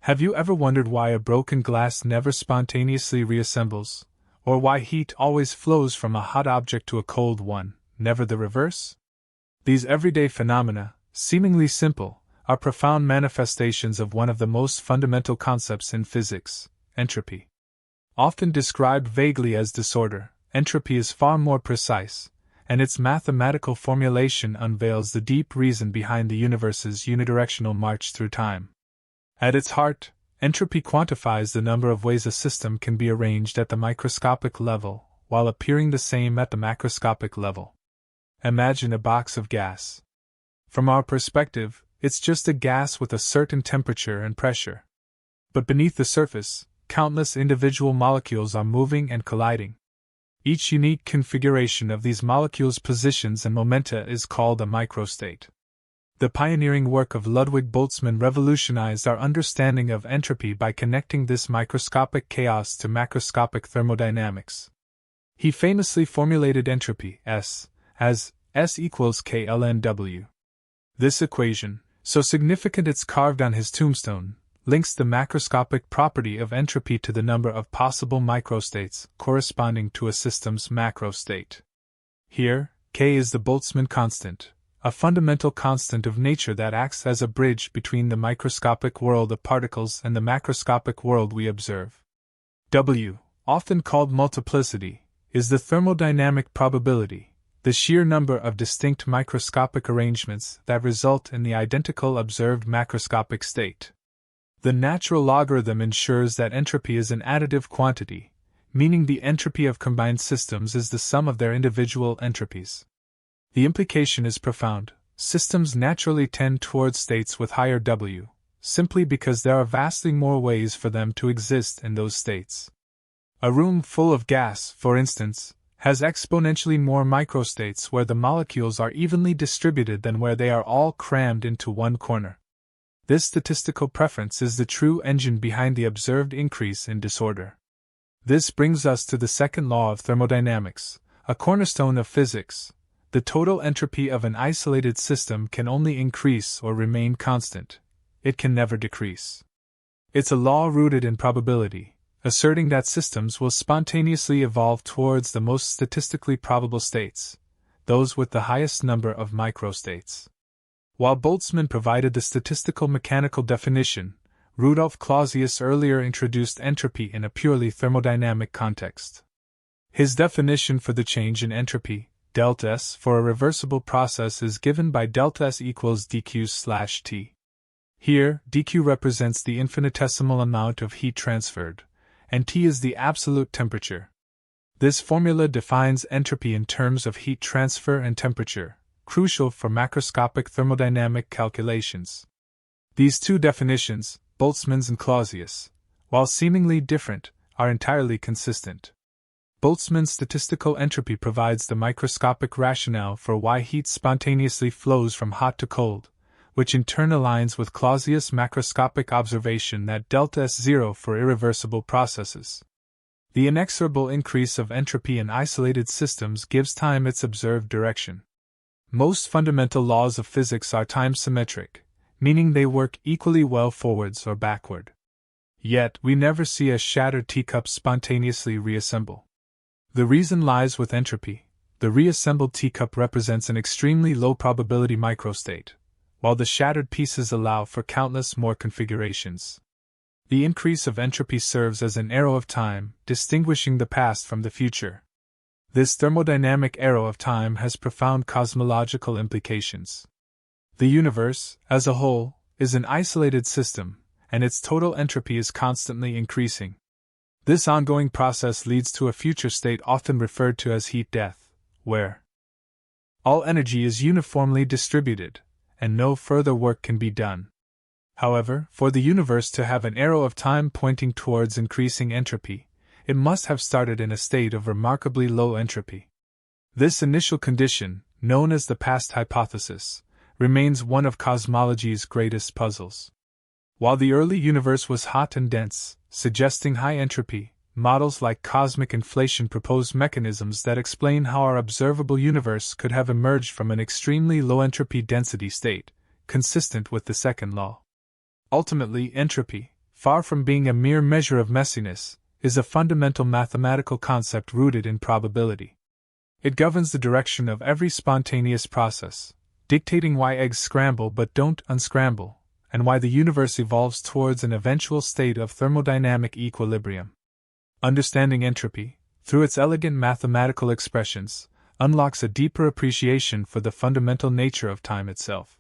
Have you ever wondered why a broken glass never spontaneously reassembles, or why heat always flows from a hot object to a cold one, never the reverse? These everyday phenomena, seemingly simple, are profound manifestations of one of the most fundamental concepts in physics, entropy. Often described vaguely as disorder, entropy is far more precise, and its mathematical formulation unveils the deep reason behind the universe's unidirectional march through time. At its heart, entropy quantifies the number of ways a system can be arranged at the microscopic level, while appearing the same at the macroscopic level. Imagine a box of gas. From our perspective, it's just a gas with a certain temperature and pressure. But beneath the surface, countless individual molecules are moving and colliding. Each unique configuration of these molecules' positions and momenta is called a microstate. The pioneering work of Ludwig Boltzmann revolutionized our understanding of entropy by connecting this microscopic chaos to macroscopic thermodynamics. He famously formulated entropy, S, as S equals K ln W. This equation, so significant it's carved on his tombstone, links the macroscopic property of entropy to the number of possible microstates corresponding to a system's macrostate. Here, K is the Boltzmann constant, a fundamental constant of nature that acts as a bridge between the microscopic world of particles and the macroscopic world we observe. W, often called multiplicity, is the thermodynamic probability, the sheer number of distinct microscopic arrangements that result in the identical observed macroscopic state. The natural logarithm ensures that entropy is an additive quantity, meaning the entropy of combined systems is the sum of their individual entropies. The implication is profound. Systems naturally tend towards states with higher W, simply because there are vastly more ways for them to exist in those states. A room full of gas, for instance, has exponentially more microstates where the molecules are evenly distributed than where they are all crammed into one corner. This statistical preference is the true engine behind the observed increase in disorder. This brings us to the second law of thermodynamics, a cornerstone of physics. The total entropy of an isolated system can only increase or remain constant. It can never decrease. It's a law rooted in probability, asserting that systems will spontaneously evolve towards the most statistically probable states, those with the highest number of microstates. While Boltzmann provided the statistical mechanical definition, Rudolf Clausius earlier introduced entropy in a purely thermodynamic context. His definition for the change in entropy, delta S, for a reversible process is given by delta S equals dq/T. Here, dq represents the infinitesimal amount of heat transferred, and T is the absolute temperature. This formula defines entropy in terms of heat transfer and temperature, crucial for macroscopic thermodynamic calculations. These two definitions, Boltzmann's and Clausius, while seemingly different, are entirely consistent. Boltzmann's statistical entropy provides the microscopic rationale for why heat spontaneously flows from hot to cold, which in turn aligns with Clausius' macroscopic observation that delta S 0 for irreversible processes. The inexorable increase of entropy in isolated systems gives time its observed direction. Most fundamental laws of physics are time-symmetric, meaning they work equally well forwards or backward. Yet, we never see a shattered teacup spontaneously reassemble. The reason lies with entropy. The reassembled teacup represents an extremely low probability microstate, while the shattered pieces allow for countless more configurations. The increase of entropy serves as an arrow of time, distinguishing the past from the future. This thermodynamic arrow of time has profound cosmological implications. The universe, as a whole, is an isolated system, and its total entropy is constantly increasing. This ongoing process leads to a future state often referred to as heat death, where all energy is uniformly distributed, and no further work can be done. However, for the universe to have an arrow of time pointing towards increasing entropy, it must have started in a state of remarkably low entropy. This initial condition, known as the past hypothesis, remains one of cosmology's greatest puzzles. While the early universe was hot and dense, suggesting high entropy, models like cosmic inflation propose mechanisms that explain how our observable universe could have emerged from an extremely low entropy density state, consistent with the second law. Ultimately, entropy, far from being a mere measure of messiness, is a fundamental mathematical concept rooted in probability. It governs the direction of every spontaneous process, dictating why eggs scramble but don't unscramble, and why the universe evolves towards an eventual state of thermodynamic equilibrium. Understanding entropy, through its elegant mathematical expressions, unlocks a deeper appreciation for the fundamental nature of time itself.